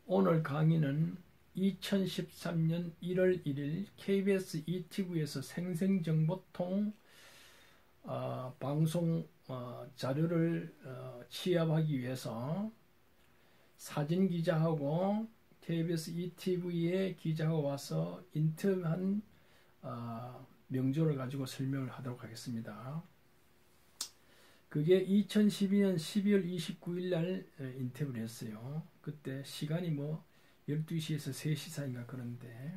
오늘 강의는 2013년 1월 1일 KBS ETV에서 생생정보통 방송 자료를 취합하기 위해서 사진 기자하고 KBS ETV의 기자가 와서 인터뷰한 명조를 가지고 설명을 하도록 하겠습니다. 그게 2012년 12월 29일 날 인터뷰를 했어요. 그때 시간이 12시에서 3시 사이인가 그런데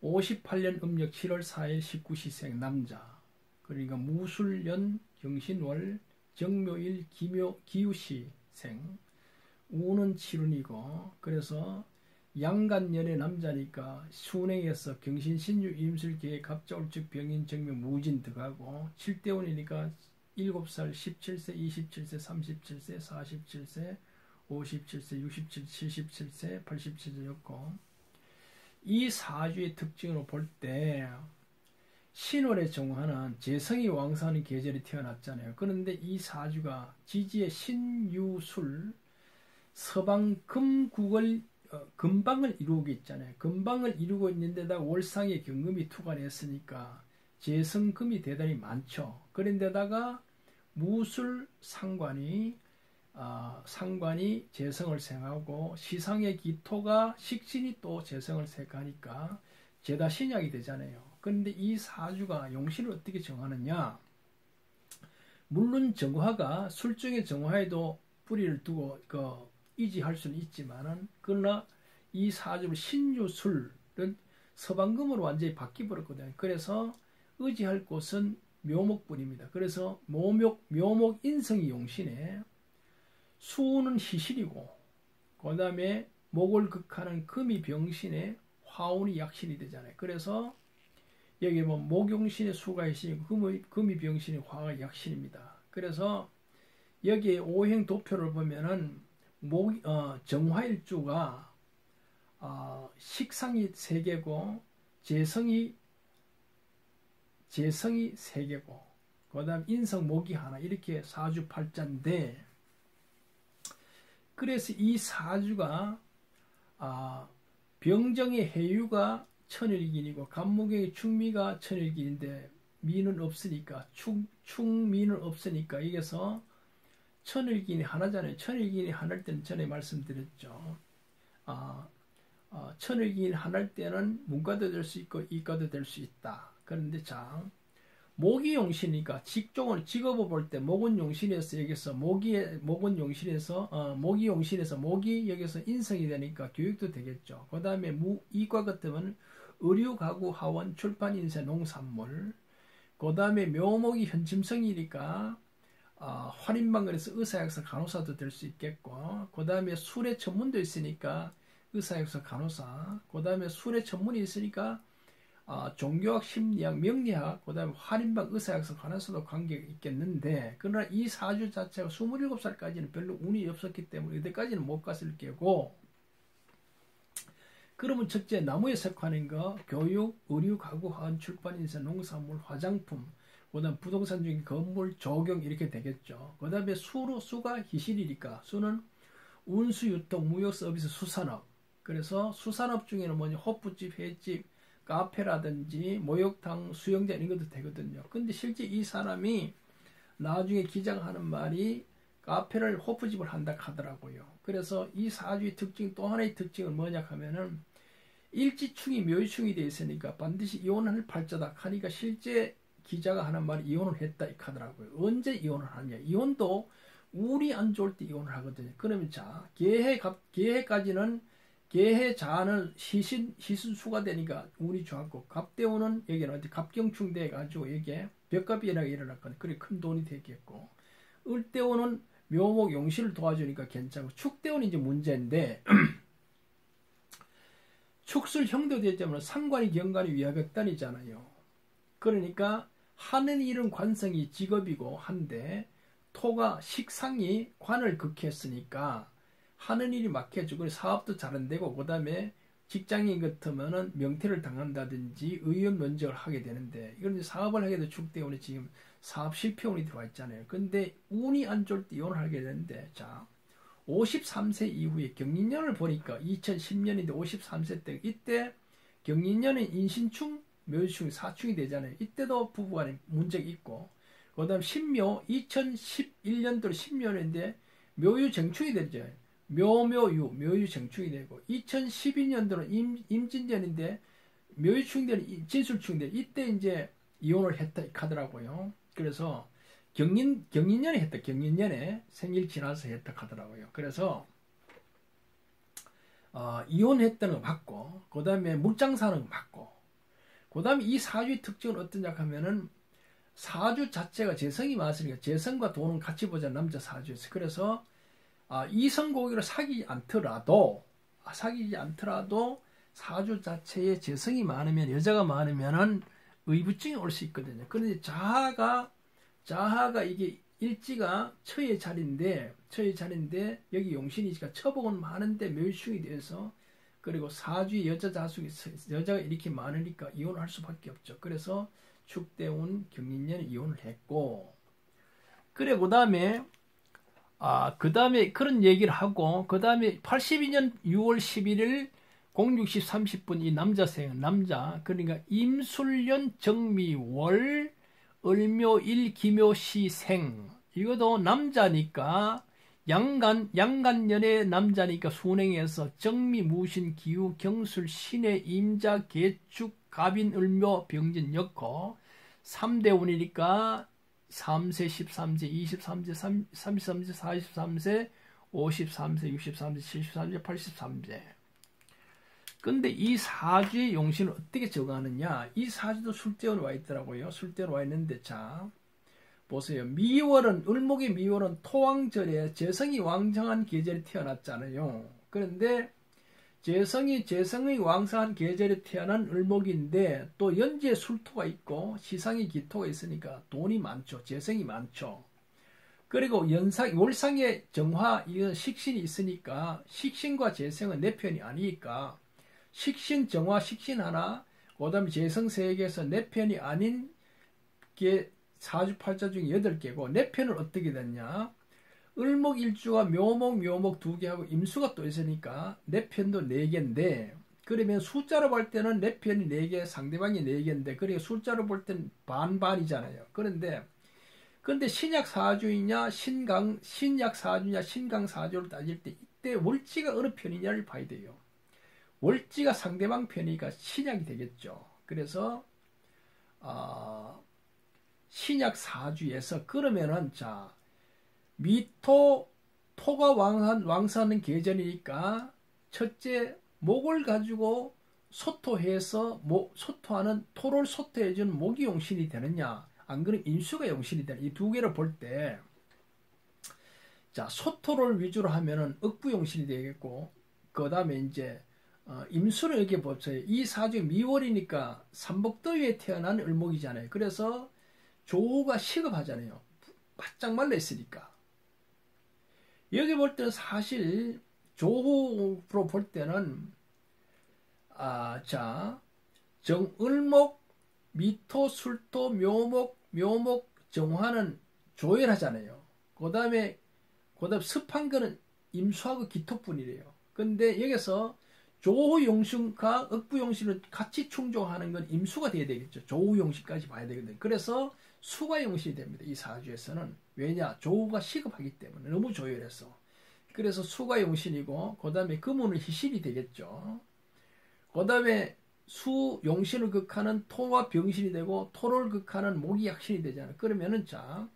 58년 음력 7월 4일 19시생 남자, 그러니까 무술년 경신월 정묘일 기우시생, 우는 7운이고 그래서 양간년의 남자니까 순행에서 경신신유 임술계의 갑자울축 병인 정묘 무진 들어가고 7대운이니까 7살, 17세, 27세, 37세, 47세, 57세, 67세, 77세, 87세였고 이 사주의 특징으로 볼 때 신월의 정화는 재성이 왕성하는 계절에 태어났잖아요. 그런데 이 사주가 지지의 신유술 서방 금국을 금방을 이루고 있잖아요. 금방을 이루고 있는데다 월상의 경금이 투관했으니까 재성금이 대단히 많죠. 그런데다가 무술 상관이 재성을 생하고 시상의 기토가 식신이 또 재성을 생하니까 죄다 신약이 되잖아요. 그런데 이 사주가 용신을 어떻게 정하느냐? 물론 정화가 술중의 정화에도 뿌리를 두고 이지할 수는 있지만은 그러나 이 사주를 신유술은 서방금으로 완전히 바뀌어버렸거든요. 그래서 의지할 곳은 묘목뿐입니다. 그래서 묘목 인성이 용신에 수는 희신이고 그 다음에 목을 극하는 금이 병신에 화운이 약신이 되잖아요. 그래서 여기 목용신의 수가 희신이고 금이 병신의 화가 약신입니다. 그래서 여기에 오행 도표를 보면은 정화일주가 식상이 3개고 재성이 3개고 그 다음 인성 목이 하나 이렇게 사주팔자인데 그래서 이 사주가 병정의 해유가 천일기이고 간목의 충미가 천일기인데 미는 없으니까 충미는 없으니까 이게서 천일기인이 하나잖아요. 천일기인이 하나일 때는 전에 말씀드렸죠. 천일기인이 하나일 때는 문과도 될 수 있고 이과도 될 수 있다. 그런데 목이 용신이니까 직업을 볼 때 목은 용신에서 여기서 목은 용신에서 목이 용신에서 목이 여기서 인성이 되니까 교육도 되겠죠. 그 다음에 이과 같으면 의류, 가구, 하원, 출판, 인쇄, 농산물. 그 다음에 묘목이 현침성이니까 환인방 그래서 의사약사 간호사도 될 수 있겠고 그 다음에 술의 전문도 있으니까 의사약사 간호사. 그 다음에 술의 전문이 있으니까 종교학, 심리학, 명리학, 그 다음에 환인방 의사약사 간호사도 관계가 있겠는데 그러나 이 사주 자체가 27살까지는 별로 운이 없었기 때문에 이때까지는 못 갔을 게고 그러면 첫째 나무에 속하는 거 교육, 의류, 가구, 화원, 출판, 인쇄, 농산물, 화장품 그 다음 부동산 중에 건물, 조경 이렇게 되겠죠. 그 다음에 수가 희실이니까 수는 운수, 유통, 무역, 서비스, 수산업. 그래서 수산업 중에는 호프집, 횟집, 카페라든지 목욕탕, 수영장 이런 것도 되거든요. 근데 실제 이 사람이 나중에 기자가 하는 말이 카페를 호프집을 한다 하더라고요. 그래서 이 사주의 특징 또 하나의 특징은 뭐냐 하면은 일지충이 묘유충이 되어 있으니까 반드시 이혼할 팔자다 하니까 실제 기자가 하는 말이 이혼을 했다 이 하더라고요. 언제 이혼을 하느냐? 이혼도 운이 안 좋을 때 이혼을 하거든요. 그러면 계해까지는 계해자는 희순수가 되니까 운이 좋았고 갑대운은 여기는 어디 갑경충 돼가지고 이게 벽갑이라가 일어났거든요. 그래 큰 돈이 되겠고 을대운은 묘목 용신을 도와주니까 괜찮고 축대운이 이제 문제인데 축술 형도 되자면 상관이 경관이 위화백단이잖아요. 그러니까 하는 일은 관성이 직업이고 한데 토가 식상이 관을 극했으니까 하는 일이 막혀지고 사업도 잘 안 되고 그 다음에 직장인 같으면은 명퇴를 당한다든지 의원 면접을 하게 되는데 이런 사업을 하게 될 축대운이 지금 사업 실패운이 들어와 있잖아요. 근데 운이 안 좋을 때 이혼을 하게 되는데 53세 이후에 경인년을 보니까 2010년인데 53세 때 이때 경인년은 인신충, 묘유충, 사충이 되잖아요. 이때도 부부간에 문제가 있고 그 다음 신묘 2011년도 신묘인데 묘유정충이 되죠. 묘유정충이 되고 2012년도는 임진년인데 묘유충되는 진술충대 이때 이제 이혼을 했다 하더라고요. 그래서 경인년에 했다. 경인년에 생일 지나서 했다 하더라고요. 그래서 이혼했다는 거 맞고 그 다음에 물장사는 거 맞고 그 다음에 이 사주의 특징은 어떠냐 하면은 사주 자체가 재성이 많으니까 재성과 돈은 같이 보자 남자 사주에서 그래서 이성고기를 사귀지 않더라도 사주 자체에 재성이 많으면 여자가 많으면은 의부증이 올 수 있거든요. 그런데 자하가 이게 일지가 처의 자리인데 여기 용신이니까 처복은 많은데 묘일충이 돼서 그리고 사주에 여자가 이렇게 많으니까 이혼을 할 수밖에 없죠. 그래서 축대운 경인년에 이혼을 했고 그래 그 다음에 그런 얘기를 하고 그 다음에 82년 6월 11일 06시 30분 이 남자 그러니까 임술년 정미월 을묘일 기묘시생 이것도 남자니까 양간년의 남자니까 순행해서 정미 무신 기후 경술 신의 임자 개축 갑인 을묘 병진 엮고 3대 운이니까 3세 13세 23세 33세 43세 53세 63세 73세 83세 근데 이 사주의 용신을 어떻게 적어하느냐 이 사주도 술대원 와 있더라고요. 술대원 와 있는데 자 보세요. 을목의 미월은 토왕절에 재성이 왕성한 계절에 태어났잖아요. 그런데 재성의 왕성한 계절에 태어난 을목인데 또 연지에 술토가 있고 시상의 기토가 있으니까 돈이 많죠. 재성이 많죠. 그리고 월상의 정화 이건 식신이 있으니까 식신과 재성은 내 편이 아니니까 식신 정화 식신 하나 그 다음에 재성 3개에서 내 편이 아닌 게 사주팔자 중에 8개고 내 편은 어떻게 됐냐 을목일주가 묘목 2개하고 임수가 또 있으니까 내 편도 4개인데 그러면 숫자로 볼 때는 내 편이 4개 상대방이 4개인데 그러니까 숫자로 볼 때는 반반이잖아요. 그런데 신약 사주이냐 신약 사주냐 신강 사주를 따질 때 이때 월지가 어느 편이냐를 봐야 돼요. 월지가 상대방 편이니까 신약이 되겠죠. 그래서 신약 사주에서 그러면은 자 토가 왕사하는 계절이니까 첫째 목을 가지고 소토해서 소토하는 토를 소토해주는 목이 용신이 되느냐 안 그러면 인수가 용신이 되느냐 이 두 개를 볼 때 자 소토를 위주로 하면은 억부 용신이 되겠고 그 다음에 이제 임수를 이렇게 보세요. 이 사주 미월이니까 삼복더위에 태어난 을목이잖아요. 그래서 조후가 시급하잖아요. 바짝 말라 있으니까. 여기 볼 때는 사실 조후로 볼 때는 정을목, 미토, 술토, 묘목, 정화는 조열하잖아요. 그 다음에 습한 거는 임수하고 기토뿐이래요. 근데 여기서 조후 용신과 억부 용신을 같이 충족하는 건 임수가 돼야 되겠죠. 조후 용신까지 봐야 되거든요. 그래서 수가 용신이 됩니다. 이 사주에서는. 왜냐? 조후가 시급하기 때문에 너무 조열해서. 그래서 수가 용신이고 그 다음에 금운은 희신이 되겠죠. 그 다음에 수 용신을 극하는 토와 병신이 되고 토를 극하는 목이 약신이 되잖아요. 그러면은 자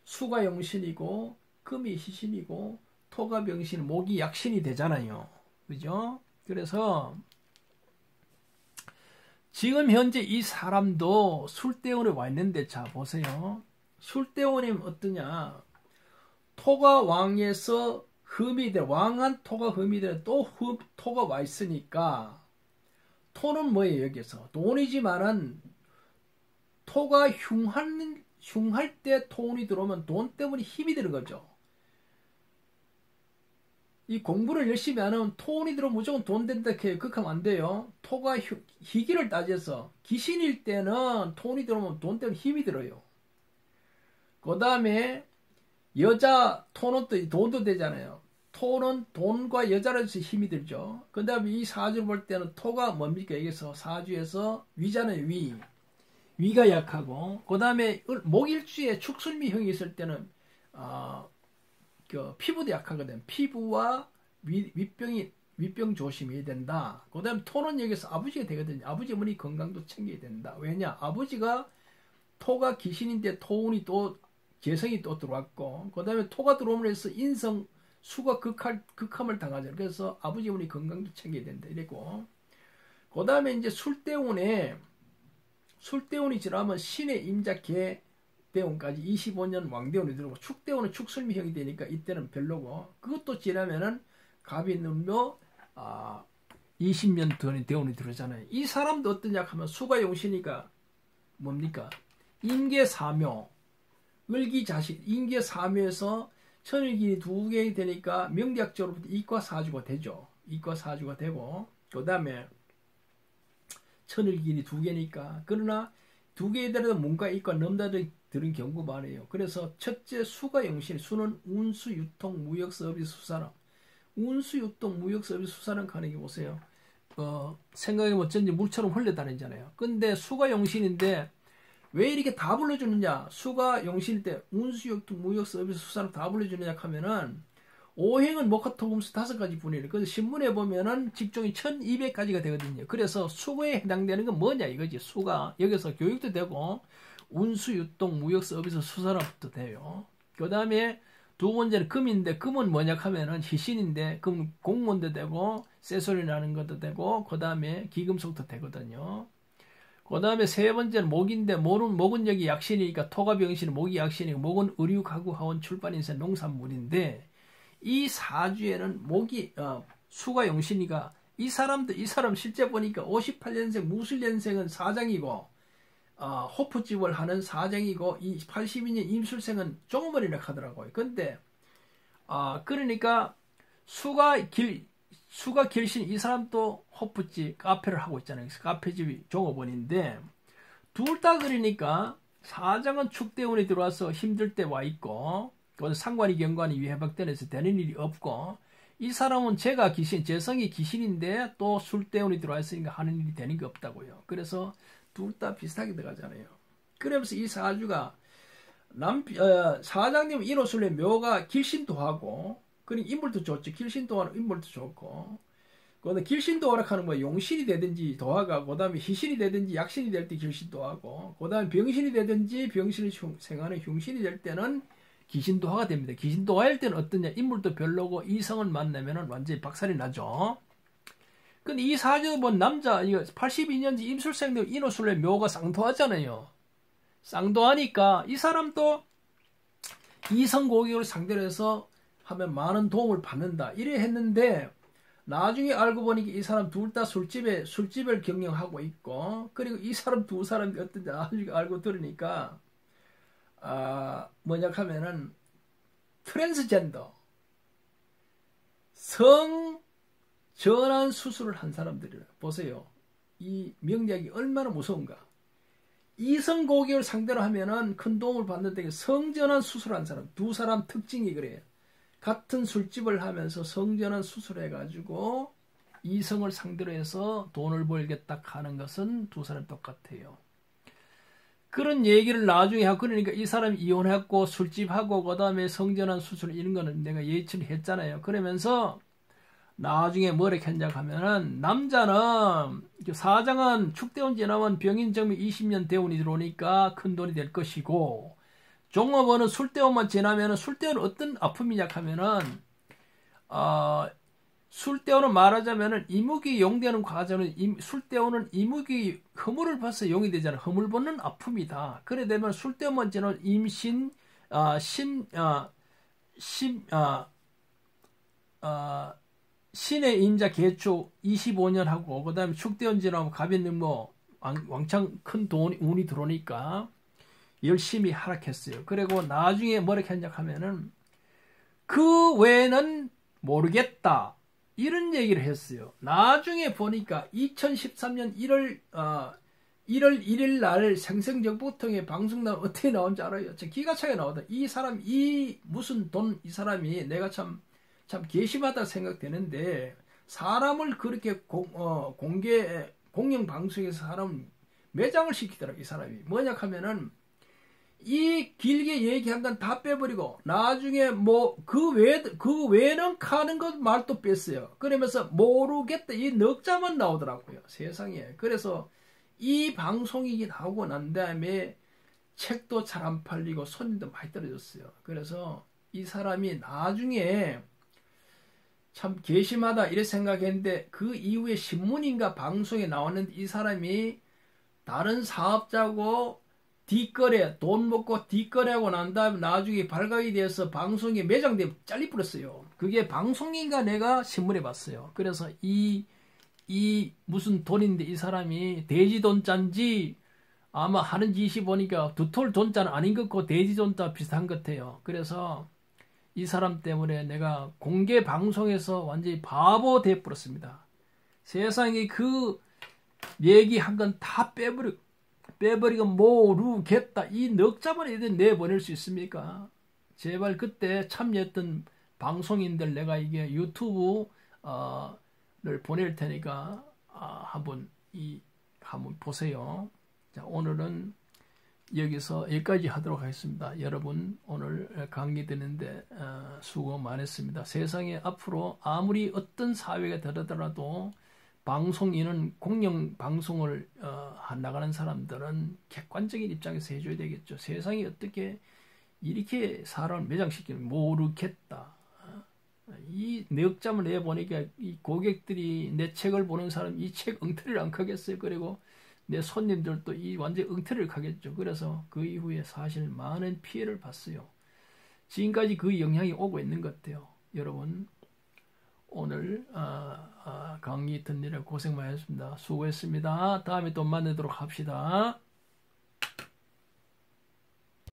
수가 용신이고 금이 희신이고 토가 병신 목이 약신이 되잖아요. 그죠? 그래서 지금 현재 이 사람도 술대원에 와 있는데 자 보세요. 술대원이 어떠냐? 토가 왕에서 흠이 돼 왕한 토가 흠이 돼 또 토가 와 있으니까 토는 뭐예요? 여기서 돈이지만은 토가 흉할 때 돈이 들어오면 돈 때문에 힘이 드는 거죠. 이 공부를 열심히 안 하면 돈이 들어오면 무조건 돈 된다 해요. 그렇게 하면 안 돼요. 토가 희기를 따져서 귀신일 때는 돈이 들어오면 돈 때문에 힘이 들어요. 그 다음에 여자 토는 또 돈도 되잖아요. 토는 돈과 여자로서 힘이 들죠. 그 다음에 이 사주 볼 때는 토가 뭡니까? 여기서 사주에서 위잖아요. 위가 약하고, 그 다음에 목일주에 축술미형이 있을 때는 그 피부도 약하거든. 피부와 윗병 조심해야 된다. 그 다음에 토는 여기서 아버지가 되거든요. 아버지 어머니 건강도 챙겨야 된다. 왜냐? 아버지가 토가 귀신인데 토운이 또 재성이 또 들어왔고, 그 다음에 토가 들어오면 해서 인성 수가 극함을 당하잖아요. 그래서 아버지 어머니 건강도 챙겨야 된다. 이랬고, 그 다음에 이제 술대운이 지나면 신의 임자 개대운까지 25년 왕대운이 들어오고, 축대운은 축술미형이 되니까 이때는 별로고, 그것도 지나면은 갑인음묘 20년 대운이 들어오잖아요. 이 사람도 어떠냐 하면 수가 용신이니까 뭡니까? 임계사묘, 을기자신, 임계사묘에서 천일기이 2개 되니까 명리학적으로 이과사주가 되죠. 이과사주가 되고, 그 다음에 천일기이 2개니까, 그러나 2개에 대해서 문과 이과 넘나드는 경우 많아요. 그래서 첫째 수가 용신, 수는 운수, 유통, 무역, 서비스, 수산업. 운수, 유통, 무역, 서비스, 수산업 가는 게 보세요. 생각해보면 전지 물처럼 흘러다니잖아요. 근데 수가 용신인데 왜 이렇게 다 불러주느냐? 수가 용신일 때 운수, 유통, 무역, 서비스, 수산업 다 불러주느냐 하면은 오행은 목화토금수 5가지 분이에요. 그래서 신문에 보면은 직종이 1200가지가 되거든요. 그래서 수거에 해당되는 건 뭐냐 이거지. 수가 여기서 교육도 되고 운수, 유통, 무역, 서비스, 수산업도 돼요. 그 다음에 두 번째는 금인데, 금은 뭐냐 하면은 희신인데, 금 공무원도 되고 쇠소리 나는 것도 되고, 그 다음에 기금속도 되거든요. 그 다음에 세 번째는 목인데, 목은 여기 약신이니까 토가 병신은 목이 약신이고, 목은 의류, 가구, 하원, 출판, 인쇄, 농산물인데, 이 사주에는 목이 수가 용신이가 이 사람 실제 보니까 58년생 무술년생은 사장이고, 호프집을 하는 사장이고, 이 82년 임술생은 종업원이라 하더라고요. 근데 그러니까 수가 길신 이 사람도 호프집 카페를 하고 있잖아요. 그래서 카페집이 종업원인데, 둘 다 그러니까 사장은 축대운이 들어와서 힘들 때 와 있고, 상관이 경관이 위해박대에서 되는 일이 없고, 이 사람은 제가 귀신, 재성이 귀신인데 또 술대운이 들어와 있으니까 하는 일이 되는 게 없다고요. 그래서 둘 다 비슷하게 들어가잖아요. 그러면서 이 사주가 사장님 인호술래 묘가 길신도하고, 그러니까 인물도 좋죠. 길신도하는 인물도 좋고, 그다음에 길신도하라 하는 뭐 용신이 되든지 도화가, 그다음에 희신이 되든지 약신이 될 때 길신도하고, 그다음에 병신이 되든지 병신이 생하는 흉신이 될 때는 기신도화가 됩니다. 기신도화일 때는 어떠냐? 인물도 별로고 이성을 만나면은 완전히 박살이 나죠. 근데 이 사주 본 남자, 이거 82년지 임술생들 인호술래 묘가 쌍도하잖아요. 쌍도하니까 이 사람도 이성고객을 상대로 해서 하면 많은 도움을 받는다. 이래 했는데, 나중에 알고 보니까 이 사람 둘 다 술집을 경영하고 있고, 그리고 이 사람 두 사람이 어떤지 알고 들으니까, 뭐냐 하면은, 트랜스젠더, 성 전환 수술을 한 사람들이라. 보세요. 이 명리학이 얼마나 무서운가. 이성 고객을 상대로 하면은 큰 도움을 받는데, 성전환 수술한 사람, 두 사람 특징이 그래요. 같은 술집을 하면서 성전환 수술해가지고 이성을 상대로 해서 돈을 벌겠다 하는 것은 두 사람 똑같아요. 그런 얘기를 나중에 하고, 그러니까 이 사람이 이혼했고 술집하고 그 다음에 성전환 수술 이런 거는 내가 예측을 했잖아요. 그러면서 나중에 뭐를 했냐 하면은, 남자는 사장은 축대운 지나면 병인정미 20년 대운이 들어오니까 큰 돈이 될 것이고, 종업원은 술대운만 지나면은, 술대운은 어떤 아픔이냐 하면은, 술대운은 말하자면은 이무기 용되는 과정은, 술대운은 이무기 허물을 봐서 용이 되잖아요. 허물 벗는 아픔이다. 그래 되면 술대운만 지나면 임신, 신의 임자 개축 25년 하고, 그 다음에 축대운 지나면 갑인는 뭐 왕창 큰 운이 들어오니까 열심히 하락했어요. 그리고 나중에 뭐라고 했냐 하면은, 그 외에는 모르겠다, 이런 얘기를 했어요. 나중에 보니까 2013년 1월 1일 날 생생정보통에 방송날 어떻게 나온 줄 알아요? 기가 차게 나오다. 이 사람, 무슨 돈, 이 사람이 내가 참 참 괘씸하다 생각되는데 사람을 그렇게 공영 방송에서 사람 매장을 시키더라고. 이 사람이 뭐냐 하면은 이 길게 얘기한 건 다 빼버리고 나중에 뭐 그 외는 카는 것 말도 뺐어요. 그러면서 모르겠다 이 넉자만 나오더라고요. 세상에. 그래서 이 방송이 나오고 난 다음에 책도 잘 안 팔리고 손님도 많이 떨어졌어요. 그래서 이 사람이 나중에 참 괘씸하다 이렇게 생각했는데 그 이후에 신문인가 방송에 나왔는데 이 사람이 다른 사업자고 뒷거래 돈 먹고 뒷거래하고 난 다음에 나중에 발각이 돼서 방송에 매장돼 잘리버렸어요. 그게 방송인가 내가 신문에 봤어요. 그래서 이 무슨 돈인데 이 사람이 돼지 돈짠지 아마 하는 짓이 보니까 두톨 돈자는 아닌 것 같고 돼지 돈자 비슷한 것 같아요. 그래서 이 사람 때문에 내가 공개 방송에서 완전히 바보 돼버렸습니다. 세상에 그 얘기한 건 다 빼버리고 모르겠다. 이 넉자만 애들 내보낼 수 있습니까? 제발 그때 참여했던 방송인들 내가 이게 유튜브를 보낼 테니까 한번 보세요. 자, 오늘은 여기까지 하도록 하겠습니다. 여러분 오늘 강의 듣는데 수고 많았습니다. 세상에 앞으로 아무리 어떤 사회가 되더라도 방송인은 공영 방송을 나가는 사람들은 객관적인 입장에서 해줘야 되겠죠. 세상이 어떻게 이렇게 사람을 매장시키는 모르겠다. 이 넉점을 내보니까 이 고객들이 내 책을 보는 사람 이 책 엉터리를 안 가겠어요. 그리고 내 손님들도 이 완전 엉터리를 가겠죠. 그래서 그 이후에 사실 많은 피해를 봤어요. 지금까지 그 영향이 오고 있는 것 같아요. 여러분 오늘 강의 듣느라 고생 많으셨습니다. 수고했습니다. 다음에 또 만나도록 합시다.